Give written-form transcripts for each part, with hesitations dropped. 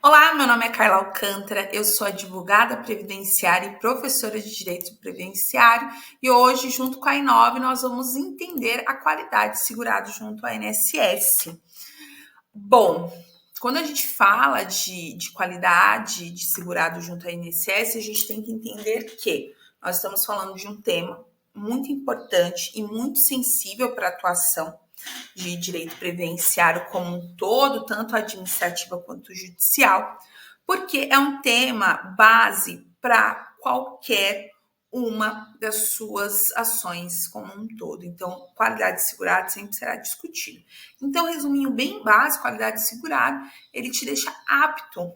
Olá, meu nome é Carla Alcântara, eu sou advogada previdenciária e professora de Direito Previdenciário e hoje, junto com a Inove, nós vamos entender a qualidade de segurado junto à INSS. Bom, quando a gente fala de qualidade de segurado junto à INSS, a gente tem que entender que nós estamos falando de um tema muito importante e muito sensível para a atuação de direito previdenciário como um todo, tanto administrativa quanto judicial, porque é um tema base para qualquer uma das suas ações como um todo. Então, qualidade de segurado sempre será discutido. Então, resuminho bem básico, qualidade de segurado, ele te deixa apto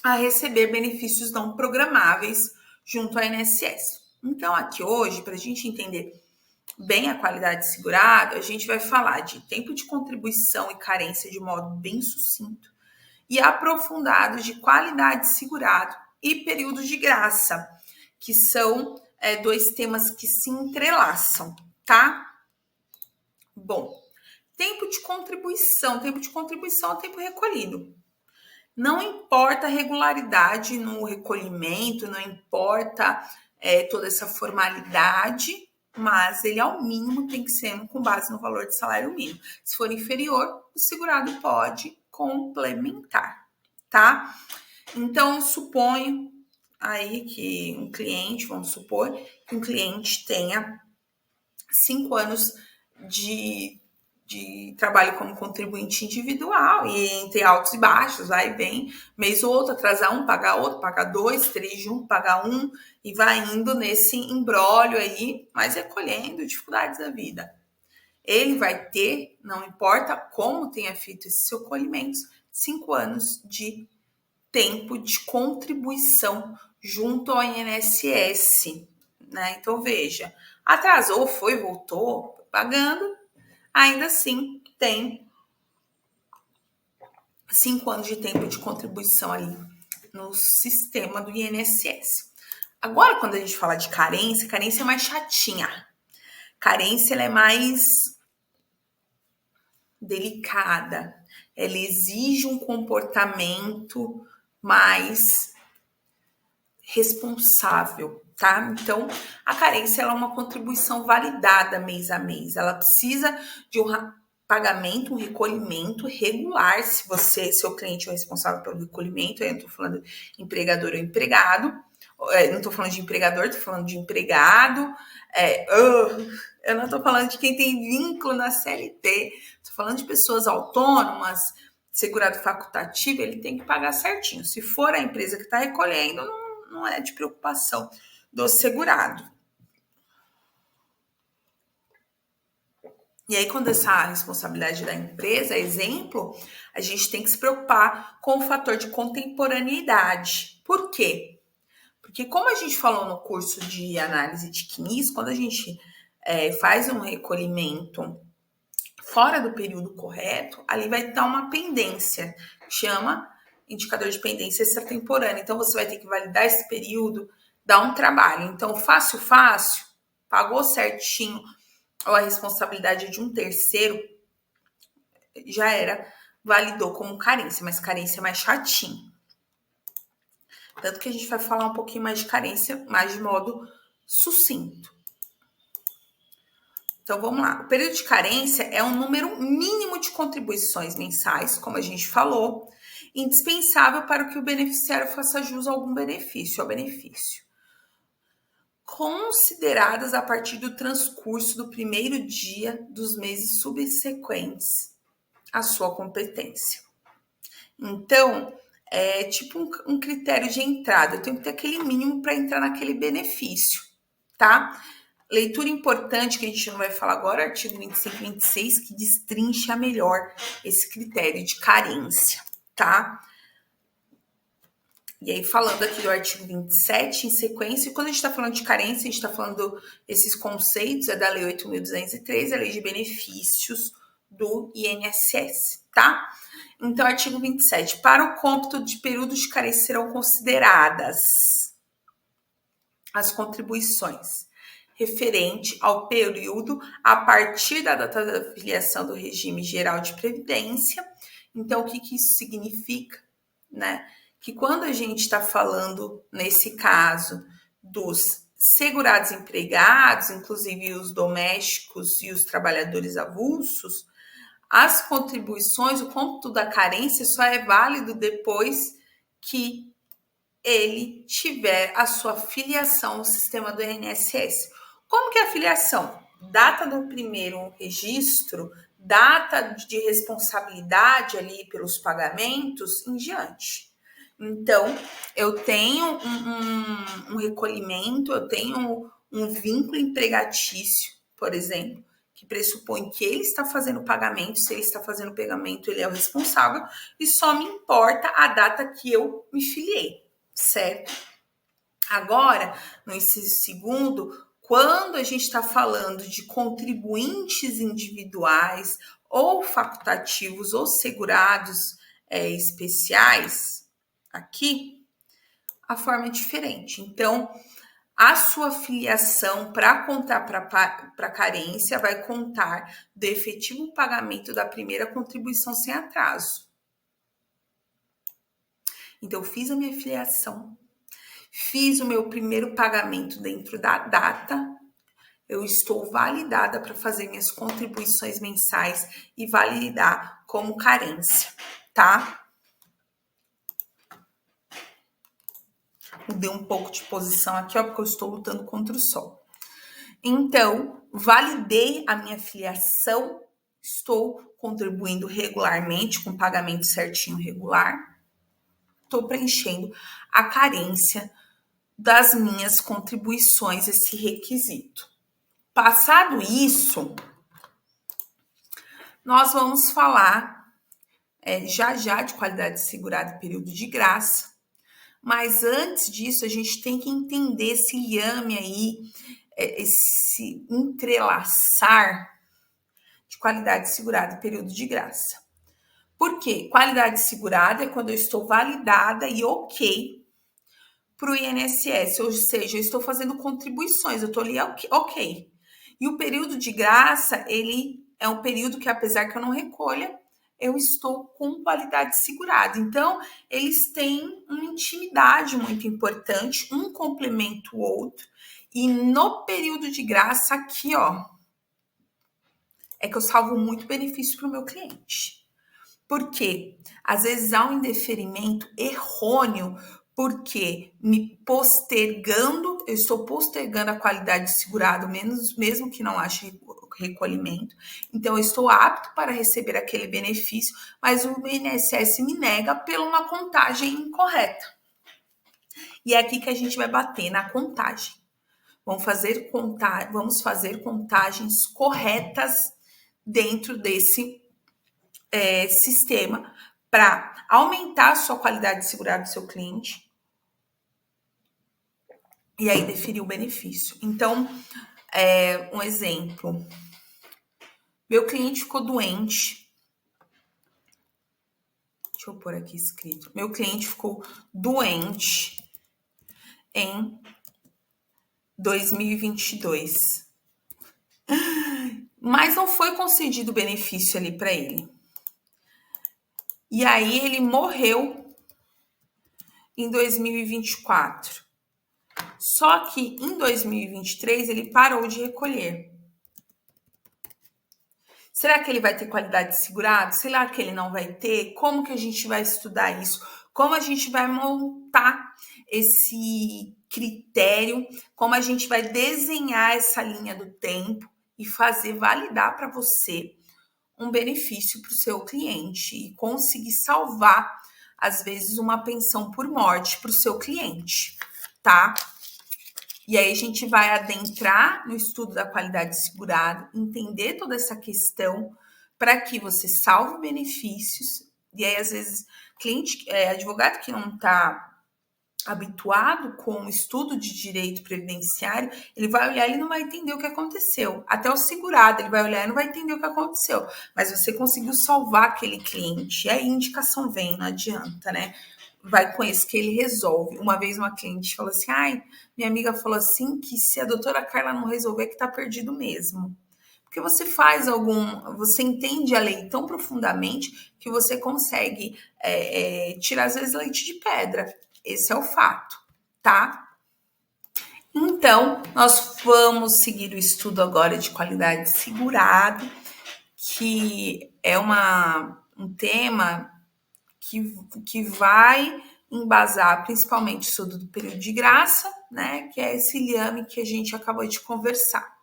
a receber benefícios não programáveis junto à INSS. Então, aqui hoje, para a gente entender bem a qualidade de segurado, a gente vai falar de tempo de contribuição e carência de modo bem sucinto e aprofundado de qualidade de segurado e períodos de graça, que são dois temas que se entrelaçam, tá? Bom, tempo de contribuição é tempo recolhido. Não importa a regularidade no recolhimento, não importa toda essa formalidade, mas ele ao mínimo tem que ser com base no valor de salário mínimo. Se for inferior, o segurado pode complementar, tá? Então, suponho aí que um cliente, vamos supor, que um cliente tenha 5 anos de trabalho como contribuinte individual e entre altos e baixos, vai e vem, mês ou outro, atrasar um, pagar outro, pagar dois, três juntos, pagar um, e vai indo nesse imbróglio aí, mas recolhendo dificuldades da vida. Ele vai ter, não importa como tenha feito esses seus recolhimentos, 5 anos de tempo de contribuição junto ao INSS, né? Então, veja, atrasou, foi, voltou, pagando, ainda assim tem 5 anos de tempo de contribuição ali no sistema do INSS. Agora, quando a gente fala de carência, carência é mais chatinha. Carência ela é mais delicada. Ela exige um comportamento mais responsável, tá? Então, a carência ela é uma contribuição validada mês a mês. Ela precisa de um pagamento, um recolhimento regular, se seu cliente é o responsável pelo recolhimento, eu não estou falando empregador ou empregado, não estou falando de empregador, estou falando de empregado, eu não estou falando de quem tem vínculo na CLT, estou falando de pessoas autônomas, segurado facultativo, ele tem que pagar certinho. Se for a empresa que está recolhendo, não é de preocupação do segurado. E aí, quando essa responsabilidade da empresa é exemplo, a gente tem que se preocupar com o fator de contemporaneidade. Por quê? Porque como a gente falou no curso de análise de CNIS, quando a gente faz um recolhimento fora do período correto, ali vai estar uma pendência, chama indicador de pendência extratemporânea. Então, você vai ter que validar esse período, dar um trabalho. Então, fácil, pagou certinho, ou a responsabilidade de um terceiro, já era, validou como carência, mas carência é mais chatinho. Tanto que a gente vai falar um pouquinho mais de carência, mais de modo sucinto. Então, vamos lá. O período de carência é um número mínimo de contribuições mensais, como a gente falou, indispensável para que o beneficiário faça jus a algum benefício, ao benefício. Consideradas a partir do transcurso do primeiro dia dos meses subsequentes à sua competência. Então, é tipo um critério de entrada. Eu tenho que ter aquele mínimo para entrar naquele benefício, tá? Leitura importante, que a gente não vai falar agora, artigo 25 e 26, que destrincha melhor esse critério de carência, tá? E aí, falando aqui do artigo 27, em sequência, quando a gente está falando de carência, a gente está falando desses conceitos, é da Lei 8.203, a Lei de Benefícios do INSS, tá? Então, artigo 27. Para o cômputo de períodos de carência serão consideradas as contribuições referente ao período a partir da data da filiação do regime geral de previdência. Então, o que isso significa? né? Que quando a gente está falando, nesse caso, dos segurados empregados, inclusive os domésticos e os trabalhadores avulsos, as contribuições, o cômputo da carência só é válido depois que ele tiver a sua filiação ao sistema do INSS. Como que é a filiação? Data do primeiro registro, data de responsabilidade ali pelos pagamentos em diante. Então, eu tenho um recolhimento, eu tenho um vínculo empregatício, por exemplo, que pressupõe que ele está fazendo o pagamento, se ele está fazendo o pagamento, ele é o responsável, e só me importa a data que eu me filiei, certo? Agora, no inciso segundo, quando a gente está falando de contribuintes individuais ou facultativos ou segurados especiais, aqui a forma é diferente. Então, a sua filiação para contar para carência vai contar do efetivo pagamento da primeira contribuição sem atraso. Então, eu fiz a minha filiação, fiz o meu primeiro pagamento dentro da data, eu estou validada para fazer minhas contribuições mensais e validar como carência, tá? Mudei um pouco de posição aqui, ó, porque eu estou lutando contra o sol. Então, validei a minha filiação, estou contribuindo regularmente, com pagamento certinho regular, estou preenchendo a carência das minhas contribuições, esse requisito. Passado isso, nós vamos falar já de qualidade segurada e período de graça, mas antes disso, a gente tem que entender esse liame aí, esse entrelaçar de qualidade segurada e período de graça. Por quê? Qualidade segurada é quando eu estou validada e ok para o INSS, ou seja, eu estou fazendo contribuições, eu estou ali ok. E o período de graça, ele é um período que, apesar que eu não recolha, eu estou com qualidade segurada. Então, eles têm uma intimidade muito importante, um complementa o outro. E no período de graça, aqui, ó, é que eu salvo muito benefício para o meu cliente. Por quê? Às vezes há um indeferimento errôneo, porque me postergando, eu estou postergando a qualidade de segurado, mesmo que não ache recolhimento. Então, eu estou apto para receber aquele benefício, mas o INSS me nega pela uma contagem incorreta. E é aqui que a gente vai bater na contagem. Vamos fazer contagens corretas dentro desse sistema para aumentar a sua qualidade de segurado do seu cliente e aí definir o benefício. Então, um exemplo. Meu cliente ficou doente. Deixa eu pôr aqui escrito. Meu cliente ficou doente em 2022. Mas não foi concedido benefício ali para ele. E aí ele morreu em 2024. Só que em 2023 ele parou de recolher. Será que ele vai ter qualidade de segurado? Será que ele não vai ter? Como que a gente vai estudar isso? Como a gente vai montar esse critério? Como a gente vai desenhar essa linha do tempo e fazer validar para você um benefício para o seu cliente e conseguir salvar, às vezes, uma pensão por morte para o seu cliente, tá? E aí a gente vai adentrar no estudo da qualidade de segurado, entender toda essa questão para que você salve benefícios. E aí, às vezes, advogado que não está habituado com o estudo de direito previdenciário, ele vai olhar e não vai entender o que aconteceu. Até o segurado, ele vai olhar e não vai entender o que aconteceu. Mas você conseguiu salvar aquele cliente. E aí a indicação vem, não adianta, né? Vai com isso que ele resolve. Uma vez uma cliente falou assim, minha amiga falou assim que se a doutora Carla não resolver, que tá perdido mesmo. Porque você entende a lei tão profundamente que você consegue tirar, às vezes, leite de pedra. Esse é o fato, tá? Então, nós vamos seguir o estudo agora de qualidade segurado, que é um tema que vai embasar principalmente o estudo do período de graça, né? Que é esse liame que a gente acabou de conversar.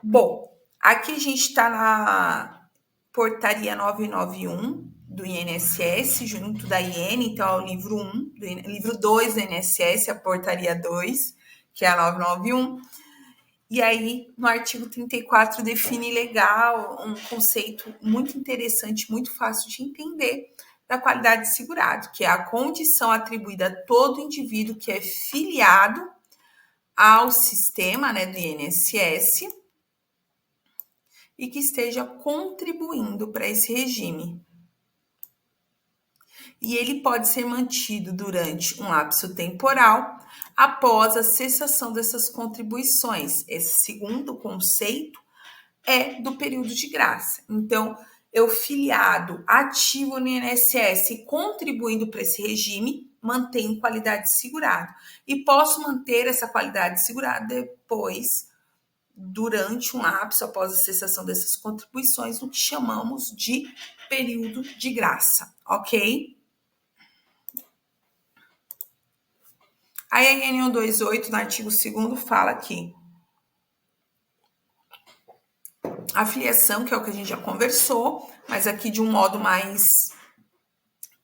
Bom, aqui a gente está na portaria 991 do INSS, junto da IN, então é o livro 1, livro 2 do INSS, a portaria 2, que é a 991. E aí, no artigo 34, define legal um conceito muito interessante, muito fácil de entender, da qualidade de segurado, que é a condição atribuída a todo indivíduo que é filiado ao sistema, né, do INSS e que esteja contribuindo para esse regime. E ele pode ser mantido durante um lapso temporal após a cessação dessas contribuições. Esse segundo conceito é do período de graça. Então, eu filiado, ativo no INSS e contribuindo para esse regime, mantenho qualidade de segurado. E posso manter essa qualidade de segurado depois, durante um lapso, após a cessação dessas contribuições, no que chamamos de período de graça, ok? A EN 128, no artigo 2º, fala que a filiação, que é o que a gente já conversou, mas aqui de um modo mais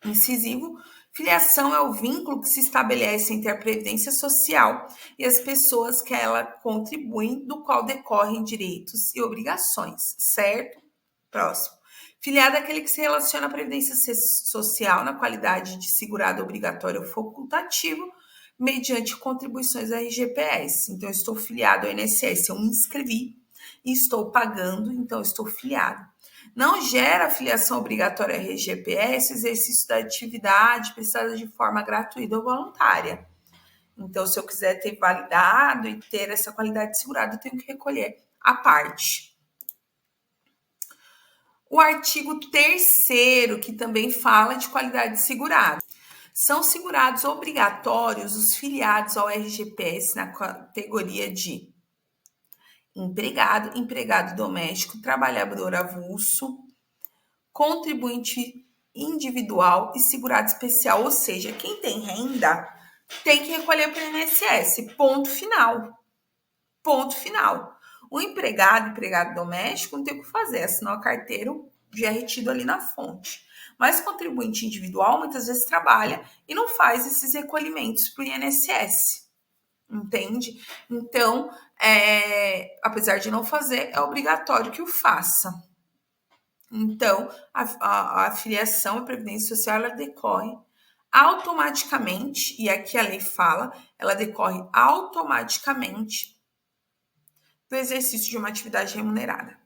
incisivo, filiação é o vínculo que se estabelece entre a Previdência Social e as pessoas que ela contribuem, do qual decorrem direitos e obrigações, certo? Próximo. Filiado é aquele que se relaciona à Previdência Social na qualidade de segurado obrigatório ou facultativo, mediante contribuições à RGPS. Então, eu estou filiado ao INSS, eu me inscrevi e estou pagando, então eu estou filiado. Não gera filiação obrigatória à RGPS o exercício da atividade prestada de forma gratuita ou voluntária. Então, se eu quiser ter validado e ter essa qualidade de segurado, eu tenho que recolher a parte. O artigo 3º, que também fala de qualidade de segurado. São segurados obrigatórios os filiados ao RGPS na categoria de empregado, empregado doméstico, trabalhador avulso, contribuinte individual e segurado especial, ou seja, quem tem renda tem que recolher para o INSS, ponto final. Ponto final. O empregado doméstico não tem o que fazer, assinar a carteira já é retido ali na fonte. Mas o contribuinte individual muitas vezes trabalha e não faz esses recolhimentos para o INSS. Entende? Então, apesar de não fazer, é obrigatório que o faça. Então, a filiação à Previdência Social, ela decorre automaticamente, e aqui a lei fala, ela decorre automaticamente do exercício de uma atividade remunerada.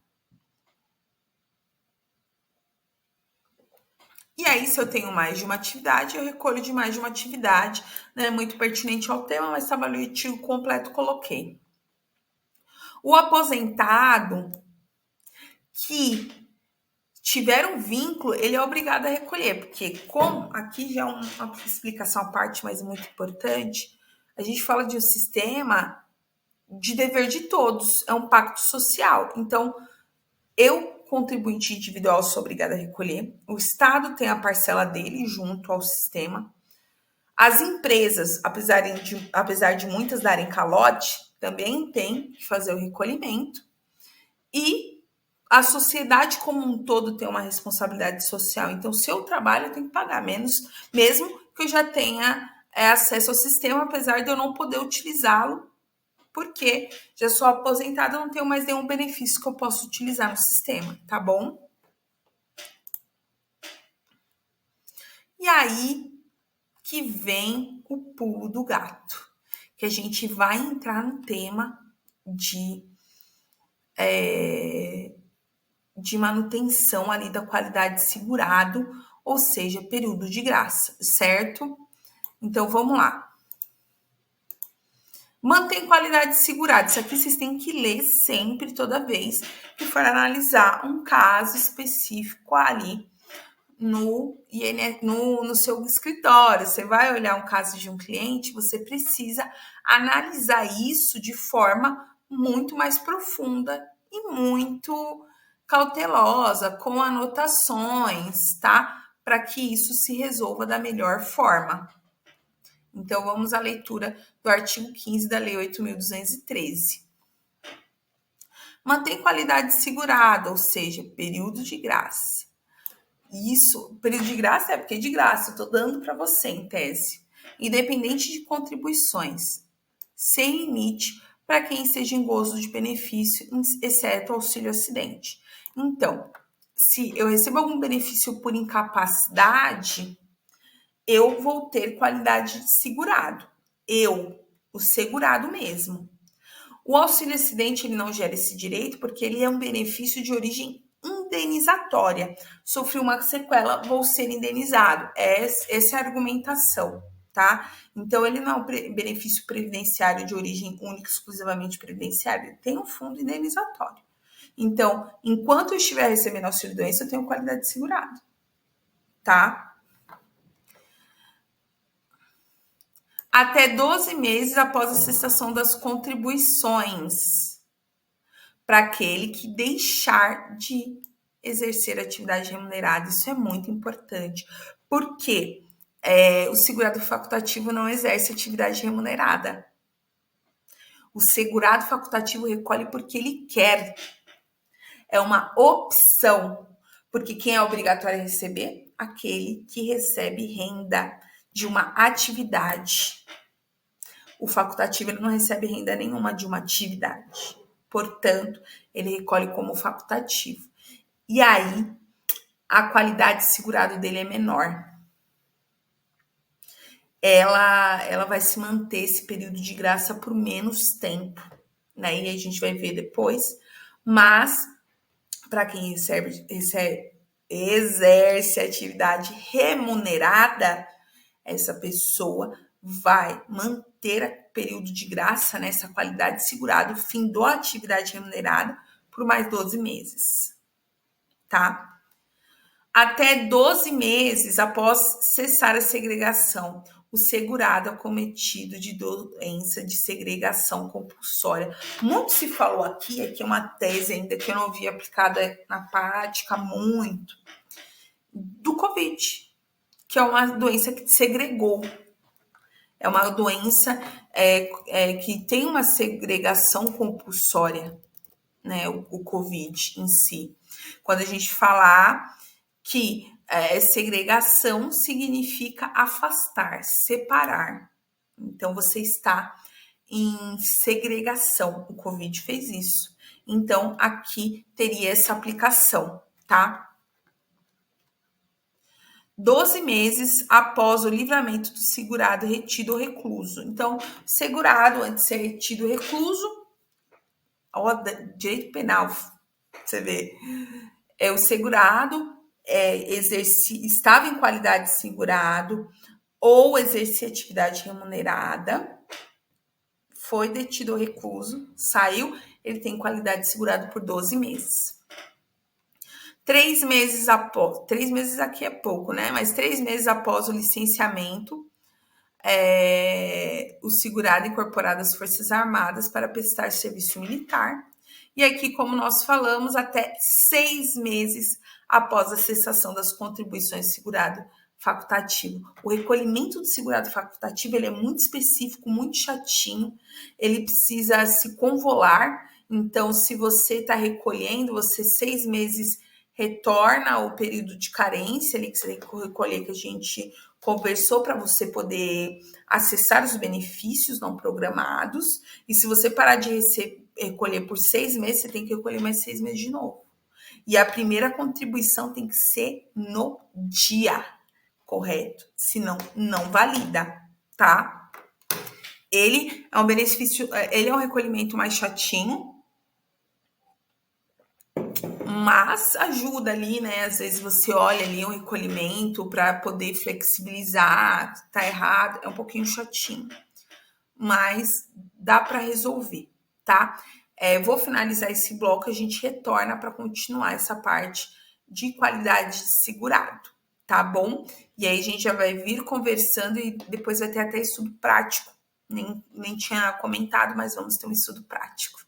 E aí, se eu tenho mais de uma atividade, eu recolho de mais de uma atividade, né? Muito pertinente ao tema, mas estava ali o artigo completo, coloquei. O aposentado que tiver um vínculo, ele é obrigado a recolher, porque como aqui já é uma explicação à parte, mas muito importante, a gente fala de um sistema de dever de todos, é um pacto social. Então, eu, contribuinte individual, sou obrigada a recolher, o Estado tem a parcela dele junto ao sistema, as empresas, apesar de muitas darem calote, também tem que fazer o recolhimento, e a sociedade como um todo tem uma responsabilidade social. Então, se eu trabalho, eu tenho que pagar menos, mesmo que eu já tenha acesso ao sistema, apesar de eu não poder utilizá-lo, porque já sou aposentada, não tenho mais nenhum benefício que eu possa utilizar no sistema, tá bom? E aí que vem o pulo do gato, que a gente vai entrar no tema de manutenção ali da qualidade de segurado, ou seja, período de graça, certo? Então, vamos lá. Mantém qualidade segurada. Isso aqui vocês têm que ler sempre, toda vez que for analisar um caso específico ali no seu escritório. Você vai olhar um caso de um cliente, você precisa analisar isso de forma muito mais profunda e muito cautelosa, com anotações, tá? Para que isso se resolva da melhor forma. Então, vamos à leitura do artigo 15 da Lei 8.213. Mantém qualidade segurada, ou seja, período de graça. Isso, período de graça é porque é de graça, eu estou dando para você em tese. Independente de contribuições, sem limite para quem esteja em gozo de benefício, exceto auxílio acidente. Então, se eu recebo algum benefício por incapacidade, eu vou ter qualidade de segurado. O segurado mesmo. O auxílio acidente ele não gera esse direito porque ele é um benefício de origem indenizatória. Sofri uma sequela, vou ser indenizado. Essa é a argumentação, tá? Então, ele não é um benefício previdenciário de origem única, exclusivamente previdenciária. Ele tem um fundo indenizatório. Então, enquanto eu estiver recebendo auxílio doença, eu tenho qualidade de segurado, tá? Até 12 meses após a cessação das contribuições para aquele que deixar de exercer atividade remunerada. Isso é muito importante, porque o segurado facultativo não exerce atividade remunerada. O segurado facultativo recolhe porque ele quer. É uma opção, porque quem é obrigatório a receber? Aquele que recebe renda de uma atividade. O facultativo ele não recebe renda nenhuma de uma atividade. Portanto, ele recolhe como facultativo. E aí, a qualidade de segurado dele é menor. Ela vai se manter esse período de graça por menos tempo, né? E a gente vai ver depois. Mas, para quem exerce atividade remunerada, essa pessoa vai manter o período de graça, né, essa qualidade de segurado, findou a atividade remunerada por mais 12 meses, tá? Até 12 meses após cessar a segregação, o segurado acometido de doença de segregação compulsória. Muito se falou aqui é uma tese ainda que eu não vi aplicada na prática muito, do Covid, que é uma doença que segregou. É uma doença que tem uma segregação compulsória, né? O Covid em si. Quando a gente falar que segregação significa afastar, separar. Então, você está em segregação. O Covid fez isso. Então, aqui teria essa aplicação, tá? 12 meses após o livramento do segurado retido ou recluso. Então, segurado, antes de ser retido ou recluso, direito penal, você vê, o segurado estava em qualidade de segurado ou exercia atividade remunerada, foi detido ou recluso, saiu, ele tem qualidade de segurado por 12 meses. 3 meses após, 3 meses aqui é pouco, né? Mas 3 meses após o licenciamento, o segurado incorporado às Forças Armadas para prestar serviço militar. E aqui, como nós falamos, até 6 meses após a cessação das contribuições do segurado facultativo. O recolhimento do segurado facultativo ele é muito específico, muito chatinho, ele precisa se convolar. Então, se você está recolhendo, você 6 meses retorna o período de carência ali que você tem que recolher, que a gente conversou para você poder acessar os benefícios não programados. E se você parar de recolher por 6 meses, você tem que recolher mais 6 meses de novo. E a primeira contribuição tem que ser no dia correto, senão não valida, tá? Ele é um benefício, ele é um recolhimento mais chatinho, mas ajuda ali, né? Às vezes você olha ali um recolhimento para poder flexibilizar, tá errado, é um pouquinho chatinho. mas dá para resolver, tá? Vou finalizar esse bloco, a gente retorna para continuar essa parte de qualidade de segurado, tá bom? E aí a gente já vai vir conversando e depois vai ter até estudo prático. Nem tinha comentado, mas vamos ter um estudo prático.